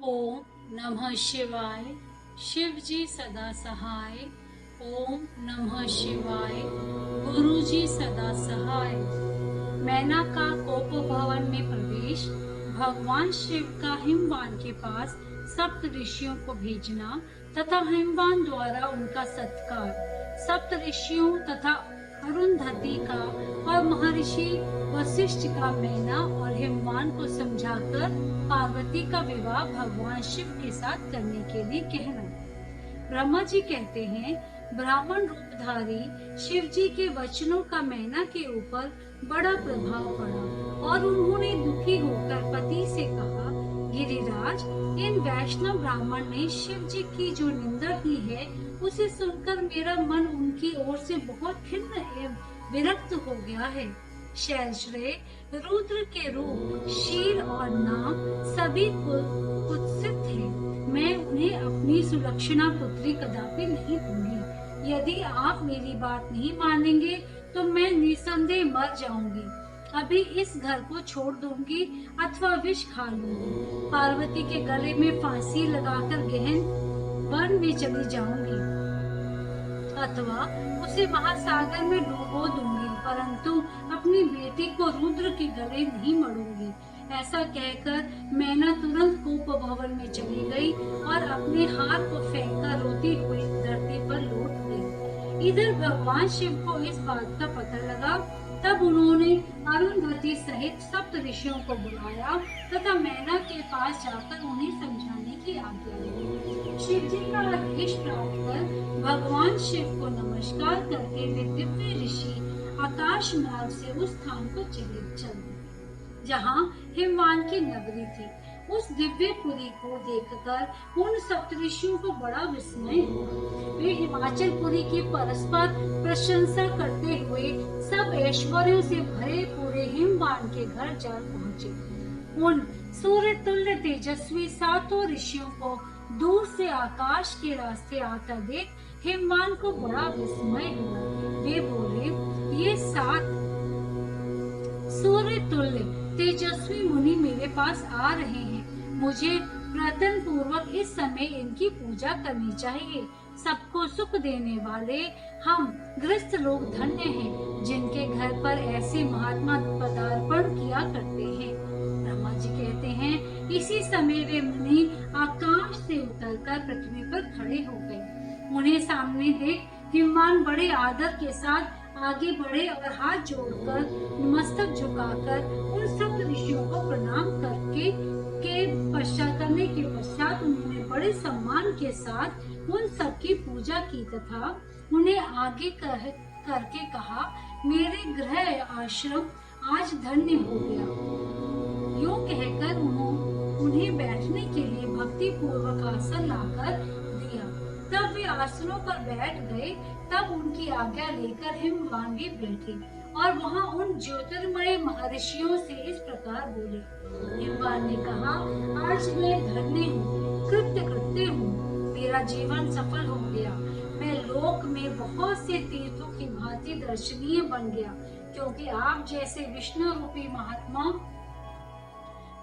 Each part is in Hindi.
ओम नमः शिवाय। शिव जी सदा सहाय। ओम नमः शिवाय। गुरु जी सदा सहाय। मैना का कोप भवन में प्रवेश। भगवान शिव का हिमवान के पास सप्त ऋषियों को भेजना तथा हिमवान द्वारा उनका सत्कार। सप्त ऋषियों तथा अरुंधति का और महर्षि वशिष्ठ का मैना और हिमवान को समझाकर पार्वती का विवाह भगवान शिव के साथ करने के लिए कहना। ब्रह्मा जी कहते हैं, ब्राह्मण रूपधारी शिव जी के वचनों का मैना के ऊपर बड़ा प्रभाव पड़ा और उन्होंने दुखी होकर पति से कहा, गिरिराज, इन वैष्णव ब्राह्मण ने शिव जी की जो निंदा की है उसे सुनकर मेरा मन उनकी ओर से बहुत खिन्न एवं विरक्त हो गया है। शैलश्रेय रुद्र के रूप शील और नाम सभी कुत्सित थे। मैं उन्हें अपनी सुलक्षणा पुत्री कदापि नहीं दूंगी। यदि आप मेरी बात नहीं मानेंगे तो मैं निसंदेह मर जाऊंगी। अभी इस घर को छोड़ दूंगी अथवा विष खा लूंगी। पार्वती के गले में फांसी लगाकर गहन वन में चली जाऊंगी अथवा उसे महासागर में डुबो दूंगी, परंतु अपनी बेटी को रुद्र के गले नहीं मरूंगी। ऐसा कहकर मैना तुरंत कोप भवन में चली गई और अपने हाथ को फेंककर रोती हुई धरती पर लौट गई। इधर भगवान शिव को इस बात का पता लगा। तब उन्होंने अरुंधति सहित सप्त ऋषियों को बुलाया तथा मैना के पास जाकर उन्हें समझाने की आज्ञा दी। शिव जी का आदेश प्राप्त कर भगवान शिव को नमस्कार करके वे दिव्य ऋषि आकाश मार्ग से उस स्थान को चल जहाँ हिमवान की नगरी थी। उस दिव्य पुरी को देखकर उन सप्तऋषियों को बड़ा विस्मय हुआ। वे हिमाचल पुरी की परस्पर प्रशंसा करते हुए सब ऐश्वर्यों से भरे पूरे हिमवान के घर जा पहुँचे। उन सूर्य तुल्य तेजस्वी सातों ऋषियों को दूर से आकाश के रास्ते आता देख हिमवान को बड़ा विस्मय हुआ। वे बोले, ये सात सूर्य तुल्य तेजस्वी मुनि मेरे पास आ रहे हैं। मुझे प्रयत्न पूर्वक इस समय इनकी पूजा करनी चाहिए। सबको सुख देने वाले हम गृहस्थ लोग धन्य हैं, जिनके घर पर ऐसे महात्मा पदार्पण किया करते हैं। ब्रह्मा जी कहते हैं, इसी समय वे मुनि आकाश से उतरकर पृथ्वी पर खड़े हो गए। उन्हें सामने देख हिमवान बड़े आदर के साथ आगे बढ़े और हाथ जोड़कर मस्तक झुकाकर उन सब ऋषियों को प्रणाम करने के पश्चात उन्होंने बड़े सम्मान के साथ उन सब की पूजा की तथा उन्हें आगे करके कहा, मेरे गृह आश्रम आज धन्य हो गया। यूं कहकर उन्हें बैठने के लिए भक्ति पूर्वक आसन लाकर दिया। तब वे आसनों पर बैठ गए। तब उनकी आज्ञा लेकर हिमवान भी बैठे और वहां उन ज्योतिर्मय महर्षियों से इस प्रकार बोले। हिमवान ने कहा, आज मैं धन्य हूँ, कृत्य हूँ। मेरा जीवन सफल हो गया। मैं लोक में बहुत से तीर्थों की भांति दर्शनीय बन गया, क्योंकि आप जैसे विष्णु रूपी महात्मा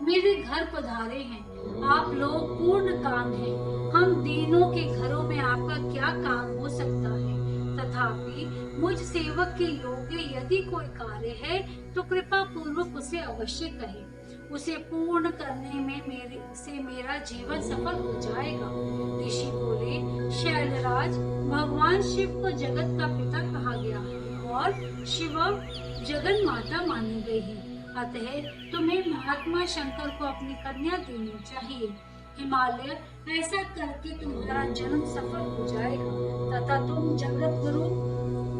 मेरे घर पधारे हैं। आप लोग पूर्ण काम हैं। हम दीनों के घरों में आपका क्या काम हो सकता है। तथापि मुझ सेवक के योग्य यदि कोई कार्य है तो कृपा पूर्वक उसे अवश्य कहे। उसे पूर्ण करने में मेरा जीवन सफल हो जाएगा। ऋषि बोले, शैलराज, भगवान शिव को जगत का पिता कहा गया है और शिव जगन माता मानी गई है। अतः तुम्हें महात्मा शंकर को अपनी कन्या देनी चाहिए। हिमालय ऐसा करके तुम्हारा जन्म सफल हो जाएगा तथा तुम जगत गुरु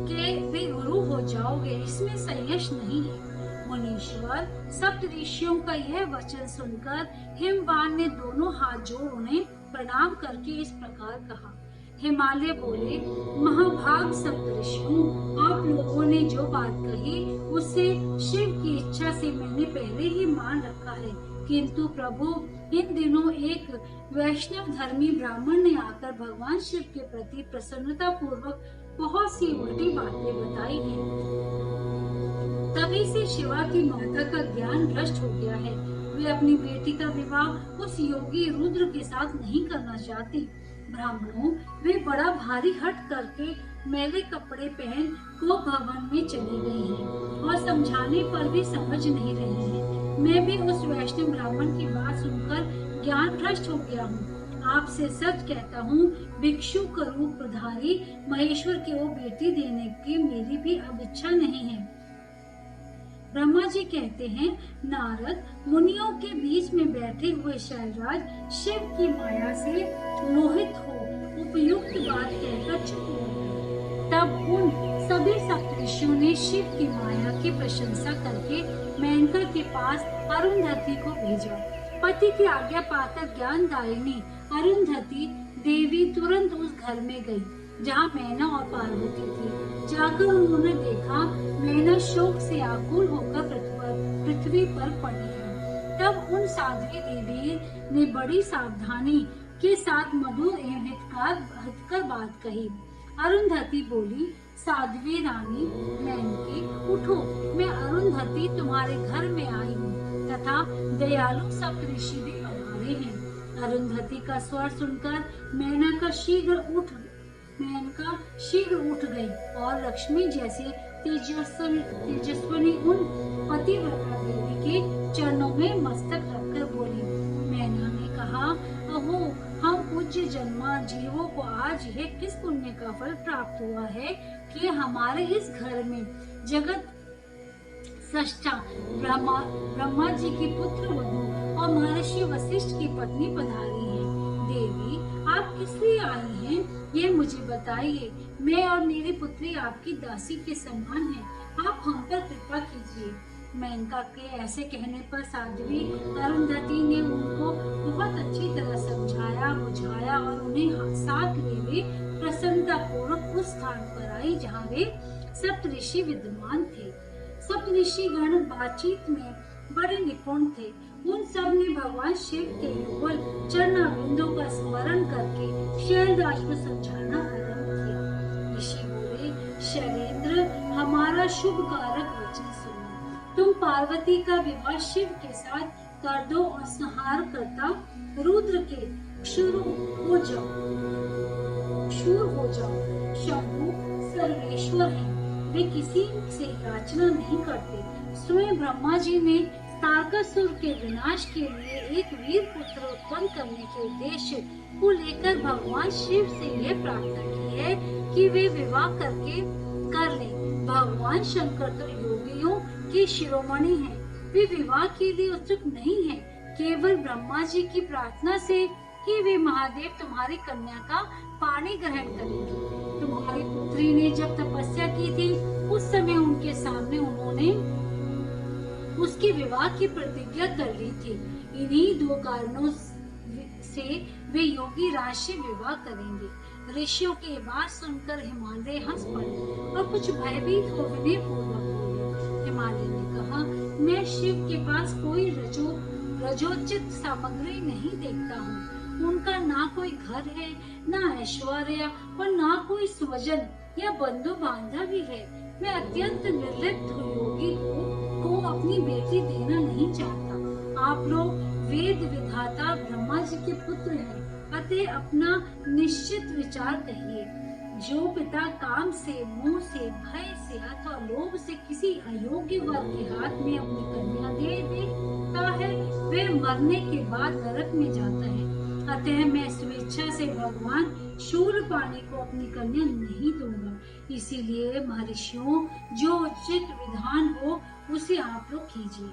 के भी गुरु हो जाओगे। इसमें संशय नहीं है। मुनीश्वर सप्त ऋषियों का यह वचन सुनकर हिमवान ने दोनों हाथ जोड़ उन्हें प्रणाम करके इस प्रकार कहा। हिमालय बोले, महाभाग सप्तऋषियों, आप लोगों ने जो बात कही उसे शिव की इच्छा से मैंने पहले ही मान रखा है। किंतु प्रभु, इन दिनों एक वैष्णव धर्मी ब्राह्मण ने आकर भगवान शिव के प्रति प्रसन्नता पूर्वक बहुत सी उल्टी बातें बताई हैं। तभी से शिवा की माता का ज्ञान भ्रष्ट हो गया है। वे अपनी बेटी का विवाह उस योगी रुद्र के साथ नहीं करना चाहती। ब्राह्मणों, वे बड़ा भारी हट करके मैले कपड़े पहन को भवन में चली गई हैं और समझाने पर भी समझ नहीं रही हैं। मैं भी उस वैष्णव ब्राह्मण की बात सुनकर ज्ञान भ्रष्ट हो गया हूँ। आपसे सच कहता हूँ, भिक्षु का रूप धारी महेश्वर की वो बेटी देने की मेरी भी अब इच्छा नहीं है। ब्रह्मा जी कहते हैं, नारद मुनियों के बीच में बैठे हुए शैलराज शिव की माया से मोहित हो उपयुक्त बात कहकर चुप हो गए। तब उन सभी सप्तऋषियों ने शिव की माया की प्रशंसा करके मेनका के पास अरुंधति को भेजा। पति की आज्ञा पाकर ज्ञानदायिनी अरुंधति देवी तुरंत उस घर में गई जहाँ मैना और पार्वती थी। जाकर उन्होंने देखा मैना शोक से आकुल होकर पृथ्वी पर पड़ी है। तब उन साध्वी देवी ने बड़ी सावधानी के साथ मधुर एवं हितकर बात कही। अरुंधति बोली, साध्वी रानी मेनके, उठो, मैं अरुंधति तुम्हारे घर में आई हूँ तथा दयालु सप्तऋषि भी पधारे हैं। अरुंधति का स्वर सुनकर मेनका शीघ्र उठ गई और लक्ष्मी जैसी तेजस्विनी उन पतिव्रता देवी के चरणों में मस्तक रखकर बोली। मैना ने कहा, अहो, हम पूज्य जन्मा जीवों को आज यह किस पुण्य का फल प्राप्त हुआ है कि हमारे इस घर में जगत सृष्टा ब्रह्मा जी की पुत्र वधू और महर्षि वशिष्ठ की पत्नी पधारी है। देवी, आप किस लिए आई हैं, ये मुझे बताइए। मैं और मेरी पुत्री आपकी दासी के समान है, आप हम पर कृपा कीजिए। मेनका के ऐसे कहने पर साध्वी अरुंधति ने उनको बहुत अच्छी तरह समझाया बुझाया और उन्हें साथ ले वे प्रसन्नता पूर्वक उस स्थान पर आई जहाँ वे सप्तऋषि विद्यमान थे। सप्तऋषि गण बातचीत में बड़े निपुण थे। उन सब ने भगवान शिव के युगल चरणारविंदों का स्मरण करके शैलराज को समझाना आरंभ किया। ऋषि बोले, शैलेंद्र, हमारा शुभ कारक वचन सुनो। तुम पार्वती का विवाह शिव के साथ कर दो और संहार करता रुद्र के क्षुर हो जाओ। शंभु सर्वेश्वर हैं, वे किसी से याचना नहीं करते। स्वयं ब्रह्मा जी ने तारकासुर के विनाश के लिए एक वीर पुत्र उत्पन्न करने के उद्देश्य को लेकर भगवान शिव से यह प्रार्थना की है कि वे विवाह कर लें। भगवान शंकर तो योगियों के शिरोमणि हैं, वे विवाह के लिए उत्सुक नहीं हैं। केवल ब्रह्मा जी की प्रार्थना से ही वे महादेव तुम्हारी कन्या का पानी ग्रहण करेंगे। तुम्हारी पुत्री ने जब तपस्या की थी उस समय उनके सामने उन्होंने उसके विवाह की प्रतिज्ञा कर ली थी। इन्हीं दो कारणों से वे योगी राज से विवाह करेंगे। ऋषियों की बात सुनकर हिमालय हंस पड़े और कुछ भयभीत हो विनय पूर्वक बोले। हिमालय ने कहा, मैं शिव के पास कोई रजोचित सामग्री नहीं देखता हूँ। उनका ना कोई घर है, ना ऐश्वर्य और ना कोई स्वजन या बंधु बांधव भी है। मैं अत्यंत निर्लिप्त योगी को अपनी बेटी देना नहीं चाहता। आप लोग वेद विधाता ब्रह्मा जी के पुत्र हैं, अतः अपना निश्चित विचार कहिए। जो पिता काम से, मोह से, भय से अथवा लोभ से किसी अयोग्य वर के हाथ में अपनी कन्या दे देता है, वे मरने के बाद नरक में जाता है। अतः मैं स्वेच्छा से भगवान शूरपाणि को अपनी कन्या नहीं दूंगा। इसीलिए महर्षियों, जो उचित विधान हो उसे आप लोग कीजिए।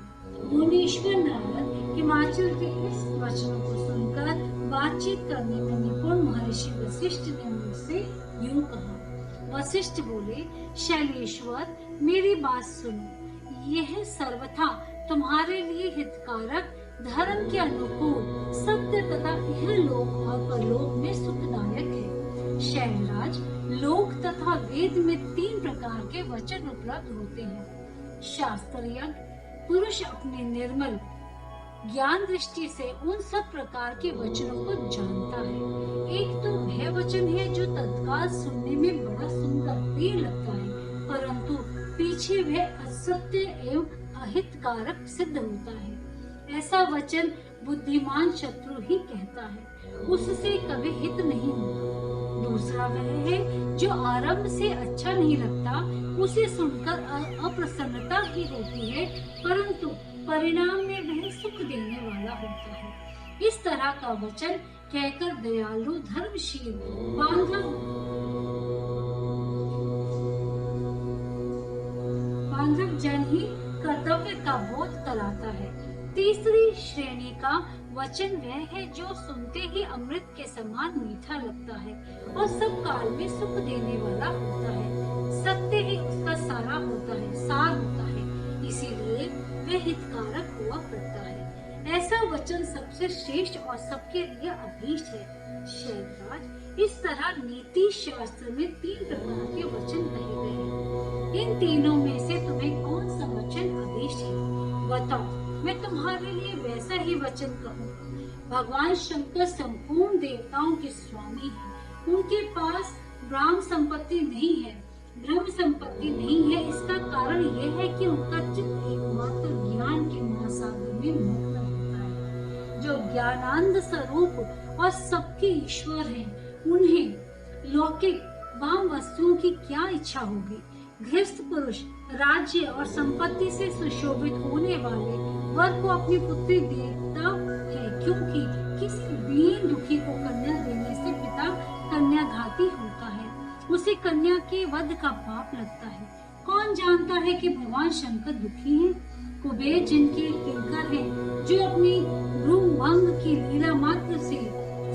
मुनीश्वर नारद हिमाचल के इस वचनों को सुनकर बातचीत करने में निपुण महर्षि वशिष्ठ ने मुझसे यूं कहा। वशिष्ठ बोले, शैलेश्वर, मेरी बात सुनो। यह सर्वथा तुम्हारे लिए हितकारक, धर्म के अनुकूल, सत्य तथा यह लोक और परलोक में सुखदायक है। शैलराज, लोक तथा वेद में 3 प्रकार के वचन उपलब्ध होते हैं। शास्त्र यज्ञ, पुरुष अपने निर्मल ज्ञान दृष्टि से उन सब प्रकार के वचनों को जानता है। एक तो वह वचन है जो तत्काल सुनने में बड़ा सुंदर प्रिय लगता है, परंतु पीछे वह असत्य एवं अहितकारक सिद्ध होता है। ऐसा वचन बुद्धिमान शत्रु ही कहता है, उससे कभी हित नहीं होता। दूसरा वह है जो आरंभ से अच्छा नहीं लगता, उसे सुनकर अप्रसन्नता ही होती है, परंतु परिणाम में वह सुख देने वाला होता है। इस तरह का वचन कहकर दयालु, धर्मशील, बांधव जन ही कर्तव्य का बोध कराता है। तीसरी श्रेणी का वचन वह है जो सुनते ही अमृत के समान मीठा लगता है और सब काल में सुख देने वाला होता है। सत्य ही उसका सार होता है, इसीलिए वह हितकारक हुआ करता है। ऐसा वचन सबसे श्रेष्ठ और सबके लिए अभीष्ट है। शैलराज, इस तरह नीति शास्त्र में 3 प्रकार के वचन कहे गए हैं। इन तीनों में से तुम्हें कौन सा वचन अभीष्ट है? बताओ, मैं तुम्हारे लिए वैसा ही वचन कहूँगा। भगवान शंकर संपूर्ण देवताओं के स्वामी हैं। उनके पास ब्रह्म संपत्ति नहीं है, ब्रह्म संपत्ति नहीं है। इसका कारण यह है कि उनका चित्त एकमात्र ज्ञान के महासागर में मग्न होता है। जो ज्ञानानंद स्वरूप और सबके ईश्वर हैं, उन्हें लौकिक वाम वस्तुओं की क्या इच्छा होगी? गृहस्थ पुरुष राज्य और संपत्ति से सुशोभित होने वाले वर को अपनी पुत्री देता है, क्योंकि किसी दीन दुखी को कन्या देने से पिता कन्याघाती होता है, उसे कन्या के वध का पाप लगता है। कौन जानता है कि भगवान शंकर दुखी हैं? कुबेर जिनके किंकर हैं, जो अपनी भ्रूभंग की लीला मात्र से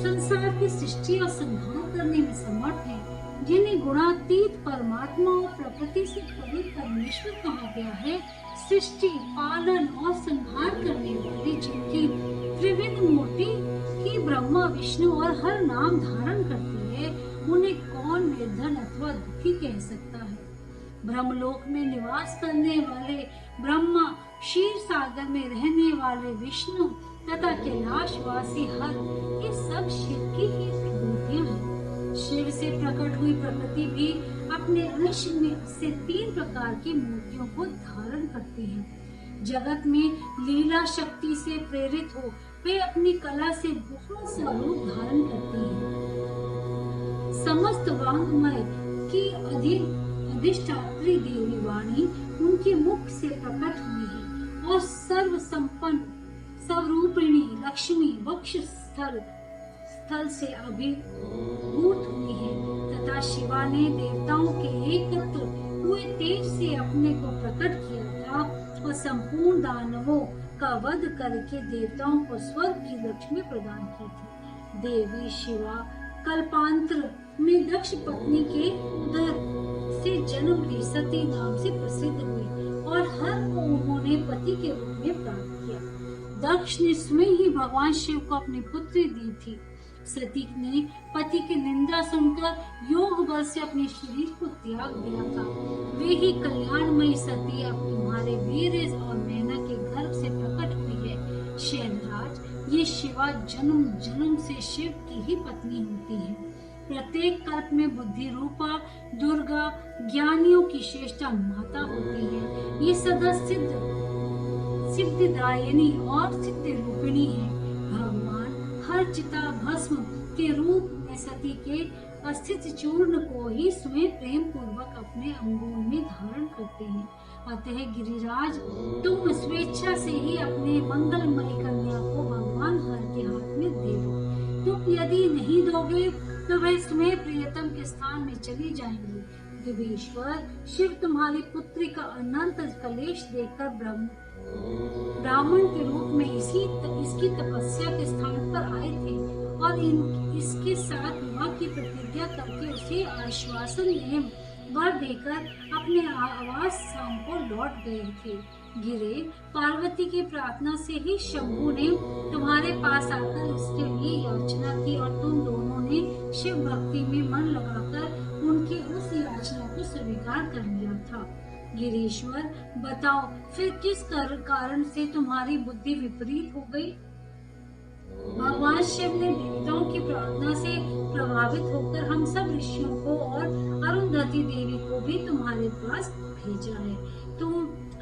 संसार की सृष्टि और संहार करने में समर्थ हैं, जिन्हें गुणातीत परमात्मा और प्रकृति से परे परमेश्वर कहा गया है, सृष्टि, पालन और संहार करने वाली जिनकी त्रिविध मूर्ति की ब्रह्मा, विष्णु और हर नाम धारण करती है, उन्हें कौन निर्धन अथवा दुखी कह सकता है? ब्रह्मलोक में निवास करने वाले ब्रह्मा, क्षीर सागर में रहने वाले विष्णु तथा कैलाशवासी हर, ये सब शिव की ही विभूतियां हैं। शिव से प्रकट हुई प्रकृति भी अपने अंश में से 3 प्रकार की मूर्तियों को धारण करती है। जगत में लीला शक्ति से प्रेरित हो वे अपनी कला से बहुत सा रूप धारण करती है। समस्त वांग्मय की अधिष्ठात्री देवी वाणी उनके मुख से प्रकट हुई है और सर्व संपन्न स्वरूपिणी लक्ष्मी वक्ष स्थल से अभिभूत हुई है तथा शिवा ने देवताओं के एकत्र हुए तेज से अपने को प्रकट किया था और संपूर्ण दानवों का वध करके देवताओं को स्वर्ग की लक्ष्मी प्रदान की थी। देवी शिवा कल्पांतर में दक्ष पत्नी के उदर से जन्म ली सती नाम से प्रसिद्ध हुई और हर को उन्होंने पति के रूप में प्राप्त किया। दक्ष ने स्वयं ही भगवान शिव को अपनी पुत्री दी थी। सती ने पति की निंदा सुनकर योग बल से अपने शरीर को त्याग दिया था। वे ही कल्याणमयी सती अब तुम्हारे वीर और मैना के गर्भ से प्रकट हुई है। शैलराज, ये शिवा जन्म जन्म से शिव की ही पत्नी होती है। प्रत्येक कल्प में बुद्धि रूपा दुर्गा ज्ञानियों की श्रेष्ठा माता होती है। ये सदा सिद्धिदायिनी और सिद्ध रूपिणी है। भगवान हर चिता भस्म के रूप में सती के अस्थित चूर्ण को ही स्वयं प्रेम पूर्वक अपने अंगों में धारण करते हैं। अतः गिरिराज, तुम स्वेच्छा से ही अपने मंगलमयी कन्या को भगवान हर के हाथ में दे दो। तुम यदि नहीं दोगे तो वह स्वयं प्रियतम के स्थान में चली जाएंगी। देवेश्वर शिव तुम्हारी पुत्री का अनंत कलेश देखकर ब्राह्मण के रूप में इसकी तपस्या के स्थान पर आए थे और इसके साथ विवाह की प्रतिज्ञा करके उसे आश्वासन एवं वर देकर अपने आवास स्थान को लौट गए थे। गिरे, पार्वती की प्रार्थना से ही शंभु ने तुम्हारे पास आकर इसके लिए याचना की और तुम दोनों ने शिव भक्ति में मन लगाकर उनकी उस याचना को स्वीकार कर लिया था। गिरीश्वर, बताओ फिर किस कारण से तुम्हारी बुद्धि विपरीत हो गई? भगवान शिव ने देवताओं की प्रार्थना से प्रभावित होकर हम सब ऋषियों को और अरुंधति देवी को भी तुम्हारे पास भेजा है।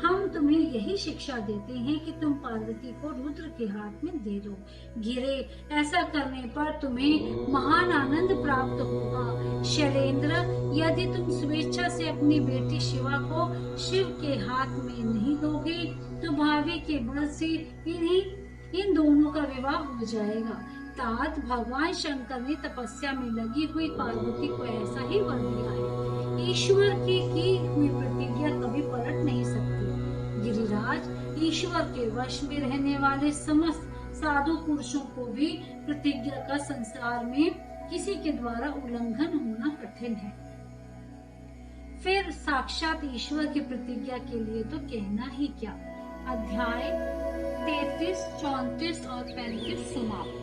हम तुम्हें यही शिक्षा देते हैं कि तुम पार्वती को रुद्र के हाथ में दे दो। गिरे, ऐसा करने पर तुम्हें महान आनंद प्राप्त होगा। शैलेंद्र, यदि तुम स्वेच्छा से अपनी बेटी शिवा को शिव के हाथ में नहीं दोगे तो भावी के बल से इन दोनों का विवाह हो जाएगा। तात भगवान शंकर ने तपस्या में लगी हुई पार्वती को ऐसा ही वर दिया है। ईश्वर की हुई प्रतिज्ञा कभी पलट नहीं सकती। गिरिराज, ईश्वर के वश में रहने वाले समस्त साधु पुरुषों को भी प्रतिज्ञा का संसार में किसी के द्वारा उल्लंघन होना कठिन है, फिर साक्षात ईश्वर की प्रतिज्ञा के लिए तो कहना ही क्या। अध्याय 33, 34 और 35 समाप्त।